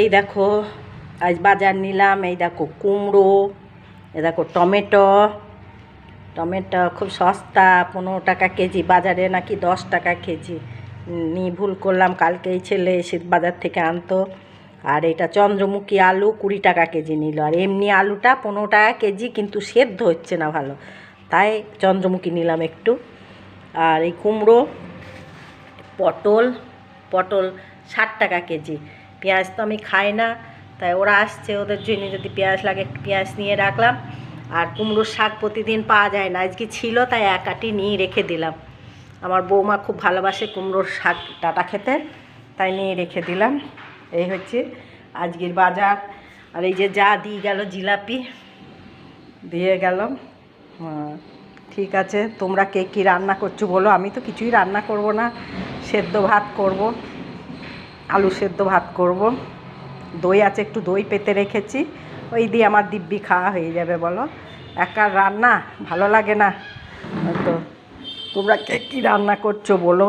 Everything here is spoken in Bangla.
এই দেখো আজ বাজার নিলাম। এই দেখো কুমড়ো, এই দেখো টমেটো। টমেটো খুব সস্তা, 15 টাকা কেজি। বাজারে নাকি 10 টাকা কেজি। ভুল করলাম, কালকে এই ছেলে এসে বাজার থেকে আনতো। আর এটা চন্দ্রমুখী আলু 20 টাকা কেজি নিল। আর এমনি আলুটা 15 টাকা কেজি, কিন্তু সেদ্ধ হচ্ছে না ভালো, তাই চন্দ্রমুখী নিলাম একটু। আর এই কুমড়ো, পটল 60 টাকা কেজি। পেঁয়াজ তো আমি খাই না, তাই ওরা আসছে, ওদের জন্য যদি পেঁয়াজ লাগে একটু পেঁয়াজ নিয়ে রাখলাম। আর কুমড়োর শাক প্রতিদিন পাওয়া যায় না, আজকে ছিল তাই এক আটি নিয়ে রেখে দিলাম। আমার বৌমা খুব ভালোবাসে কুমড়োর শাক ডাঁটা খেতে, তাই নিয়ে রেখে দিলাম। এই হচ্ছে আজকের বাজার। আর এই যে যা দিয়ে গেল, জিলাপি দিয়ে গেলাম। ঠিক আছে, তোমরা কে কী রান্না করছো বলো। আমি তো কিছুই রান্না করব না, সেদ্ধ ভাত করব, আলু সেদ্ধ ভাত করব। দই আছে, একটু দই পেতে রেখেছি, ওই দিয়ে আমার দিব্যি খাওয়া হয়ে যাবে। বলো, একা রান্না ভালো লাগে না তো। তোমরা কে কী রান্না করছো বলো।